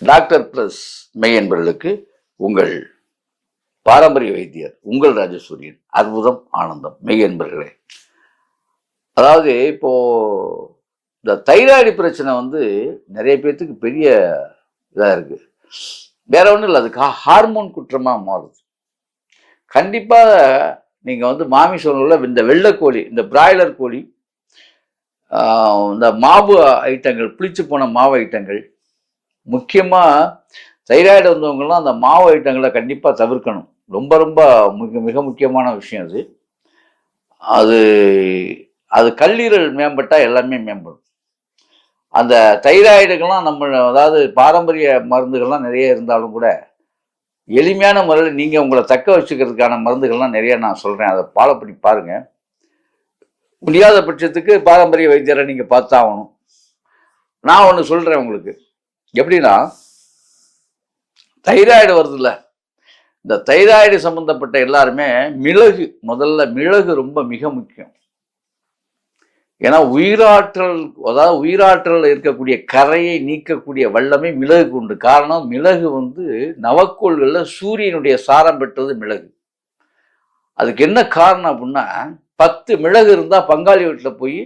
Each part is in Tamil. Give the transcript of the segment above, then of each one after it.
டாக்டர் பிளஸ் மெய் என்பவர்களுக்கு உங்கள் பாரம்பரிய வைத்தியர் உங்கள் ராஜசூரியன். அற்புதம் ஆனந்தம். மெய் என்பவர்களே, அதாவது இப்போ இந்த தைராய்டு பிரச்சனை நிறைய பேர்த்துக்கு பெரிய இதாக இருக்கு. வேற ஒன்றும் இல்லை, அதுக்கு ஹார்மோன் குற்றமா மாறுது. கண்டிப்பா நீங்க மாமிசம் உள்ள இந்த வெள்ளைக்கோழி, இந்த பிராய்லர் கோழி, இந்த மாவு ஐட்டங்கள், புளிச்சு போன மாவு ஐட்டங்கள், முக்கியமா தைராய்டு வந்தவங்கலாம் அந்த மாவு ஐட்டங்களை கண்டிப்பா தவிர்க்கணும். ரொம்ப ரொம்ப மிக முக்கியமான விஷயம் அது. அது அது கல்லீரல் மேம்பட்டா எல்லாமே மேம்படும். அந்த தைராய்டுக்கெல்லாம் அதாவது பாரம்பரிய மருந்துகள்லாம் நிறைய இருந்தாலும் கூட எளிமையான முறையில் நீங்க உங்களை தக்க வச்சுக்கிறதுக்கான மருந்துகள்லாம் நிறைய நான் சொல்றேன். அதை ஃபாலோ பண்ணி பாருங்க. முடியாத பட்சத்துக்கு பாரம்பரிய வைத்தியரை நீங்க பார்த்தாகணும். நான் ஒன்று சொல்றேன் உங்களுக்கு. எப்படின்னா, தைராய்டு வருதுல்ல, இந்த தைராய்டு சம்பந்தப்பட்ட எல்லாருமே மிளகு, முதல்ல மிளகு ரொம்ப மிக முக்கியம். ஏன்னா உயிராற்றல் இருக்கக்கூடிய கரையை நீக்கக்கூடிய வல்லமை மிளகுக்கு உண்டு. காரணம், மிளகு நவக்கோள்கள்ல சூரியனுடைய சாரம் பெற்றது மிளகு. அதுக்கு என்ன காரணம் அப்படின்னா, 10 மிளகு இருந்தா பங்காளி வீட்டில் போய்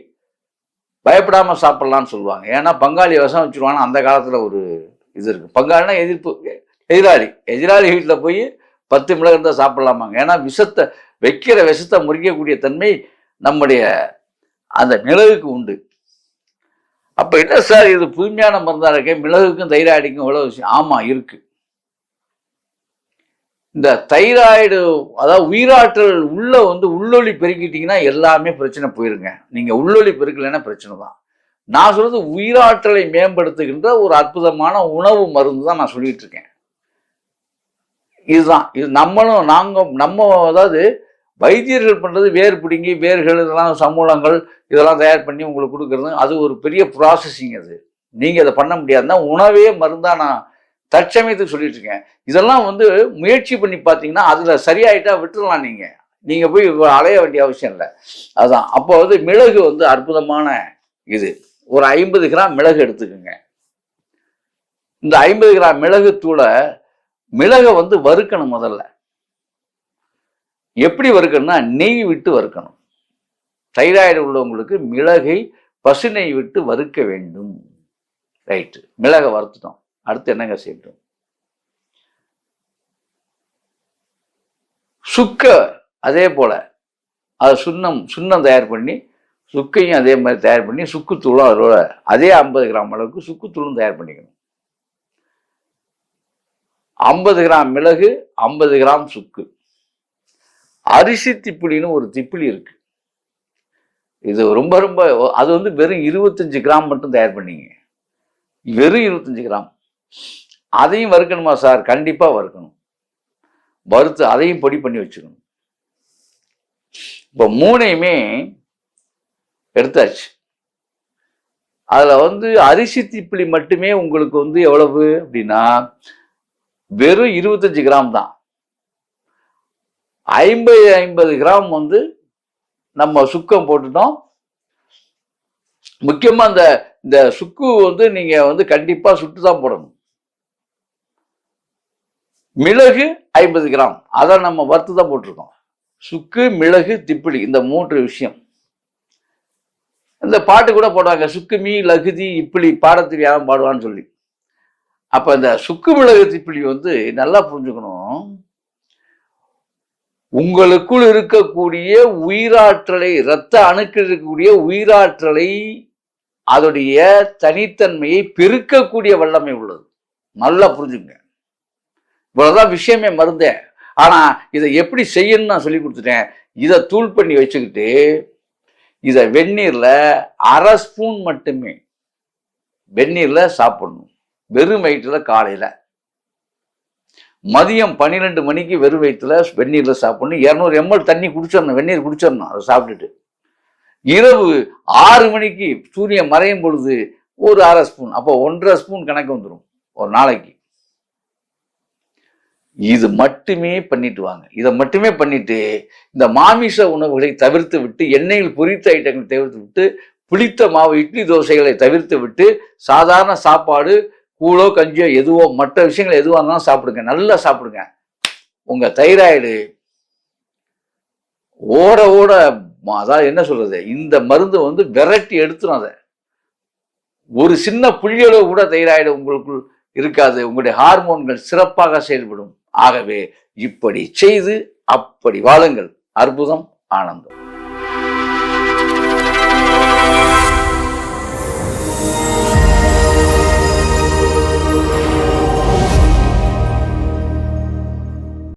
பயப்படாம சாப்பிடலாம்னு சொல்லுவாங்க. ஏன்னா பங்காளி விஷம் வச்சுருவாங்க. அந்த காலத்துல ஒரு இது இருக்கு. பங்காளினா எதிர்ப்பு, எதிராளி வீட்டில் போய் 10 மிளகு இருந்தால் சாப்பிடலாமாங்க. ஏன்னா வைக்கிற விஷத்தை முறிக்கக்கூடிய தன்மை நம்முடைய அந்த மிளகுக்கு உண்டு. அப்ப என்ன சார் இது புதுமையான மருந்தா இருக்க, மிளகுக்கும் தைராய்டுக்கும் இவ்வளவு விஷயம்? ஆமா இருக்கு. இந்த தைராய்டு, அதாவது உயிராற்றல் உள்ள உள்ளொளி பெருக்கிட்டீங்கன்னா எல்லாமே பிரச்சனை போயிருங்க. நீங்க உள்ளொளி பெருக்கலைன்னா பிரச்சனை தான். நான் சொல்றது உயிராற்றலை மேம்படுத்துகின்ற ஒரு அற்புதமான உணவு மருந்து தான் நான் சொல்லிட்டு இருக்கேன். இதுதான் இது. நம்ம அதாவது வைத்தியர்கள் பண்றது வேர் பிடுங்கி, வேர்கள் இதெல்லாம், சமூலங்கள் இதெல்லாம் தயார் பண்ணி உங்களுக்கு கொடுக்கறது, அது ஒரு பெரிய ப்ராசஸிங். அது நீங்க அதை பண்ண முடியாதுன்னா உணவே மருந்தா நான் தற்சமயத்துக்கு சொல்லிட்டு இருக்கேன். இதெல்லாம் முயற்சி பண்ணி பார்த்தீங்கன்னா அதுல சரியாயிட்டா விட்டுடலாம். நீங்க போய் அலைய வேண்டிய அவசியம் இல்லை. அதுதான். அப்போ மிளகு அற்புதமான இது. ஒரு 50 கிராம் மிளகு எடுத்துக்கோங்க. இந்த 50 கிராம் மிளகு தூளை, மிளகை வறுக்கணும். முதல்ல எப்படி வறுக்கணும்னா, நெய் விட்டு வறுக்கணும். தைராய்டு உள்ளவங்களுக்கு மிளகை பசு நெய் விட்டு வறுக்க வேண்டும். ரைட்டு, மிளகை வறுத்துட்டோம். அடுத்து என்னங்க செய்யட்டும்? சுக்க அதே போல அது சுண்ணம் தயார் பண்ணி, சுக்கையும் அதே மாதிரி தயார் பண்ணி, சுக்குத்தூளும் அதோட அதே 50 கிராம் அளவுக்கு சுக்குத்தூளும் தயார் பண்ணிக்கணும். 50 கிராம் மிளகு, 50 கிராம் சுக்கு. அரிசி திப்பிலின்னு ஒரு திப்பிலி இருக்கு. இது ரொம்ப ரொம்ப அது வெறும் 25 கிராம் மட்டும் தயார் பண்ணீங்க. வெறும் 25 கிராம். அதையும் வறுக்கணுமா சார்? கண்டிப்பா வறுக்கணும். வறுத்து அதையும் பொடி பண்ணி வச்சுக்கணும். இப்போ 3ஐயுமே எடுத்தாச்சு. அதுல அரிசி திப்பிலி மட்டுமே உங்களுக்கு எவ்வளவு அப்படின்னா வெறும் 25 கிராம் தான். 50 கிராம் நம்ம சுக்கம் போட்டுட்டோம். முக்கியமா இந்த சுக்கு நீங்க கண்டிப்பா சுட்டுதான் போடணும். மிளகு 50 கிராம், அதை நம்ம வறுத்து தான் போட்டிருக்கோம். சுக்கு, மிளகு, திப்பிலி, இந்த 3 விஷயம். இந்த பாட்டு கூட போடுவாங்க, சுக்கு மீ லகுதி இப்பிலி பாடத்தில் யாரும் பாடுவான்னு சொல்லி. அப்ப இந்த சுக்கு மிளகு திப்பிலி நல்லா புரிஞ்சுக்கணும். உங்களுக்குள் இருக்கக்கூடிய உயிராற்றலை, இரத்த அணுக்கள் இருக்கக்கூடிய உயிராற்றலை, அதோடைய தனித்தன்மையை பெருக்கக்கூடிய வல்லமை உள்ளது. நல்லா புரிஞ்சுங்க. இவ்வளவுதான் விஷயமே மருந்தே. ஆனா இதை எப்படி செய்யணும்னு நான் சொல்லி கொடுத்துட்டேன். இதை தூள் பண்ணி வச்சுக்கிட்டு இதை வெந்நீர்ல 1/2 ஸ்பூன் மட்டுமே வெந்நீர்ல சாப்பிடணும். வெறும் வயிற்றுல காலையில. மதியம் 12 மணிக்கு வெறும் வயிற்றுல வெந்நீர்ல சாப்பிடணும். 200 ml தண்ணி குடிச்சிடணும், வெந்நீர் குடிச்சிடணும். அதை சாப்பிட்டுட்டு இரவு 6 மணிக்கு சூரியன் மறையும் பொழுது ஒரு 1/2 ஸ்பூன், அப்போ 1.5 ஸ்பூன் கணக்கு வந்துடும் ஒரு நாளைக்கு. இது மட்டுமே பண்ணிட்டு வாங்க. இதை மட்டுமே பண்ணிட்டு இந்த மாமிச உணவுகளை தவிர்த்து விட்டு, எண்ணெயில் பொரித்த ஐட்டங்களை தவிர்த்து விட்டு, புளித்த மாவு இட்லி தோசைகளை தவிர்த்து விட்டு, சாதாரண சாப்பாடு, கூழோ கஞ்சியோ எதுவோ மற்ற விஷயங்கள் எதுவாக இருந்தாலும் சாப்பிடுங்க, நல்லா சாப்பிடுங்க. உங்க தைராய்டு ஓட ஓட, அதாவது என்ன சொல்றது, இந்த மருந்து வந்து விரட்டி எடுத்துரும். அதை ஒரு சின்ன புள்ளியளவு கூட தைராய்டு உங்களுக்குள் இருக்காது. உங்களுடைய ஹார்மோன்கள் சிறப்பாக செயல்படும். ஆகவே இப்படி செய்து அப்படி வாழுங்கள். அற்புதம், ஆனந்தம்.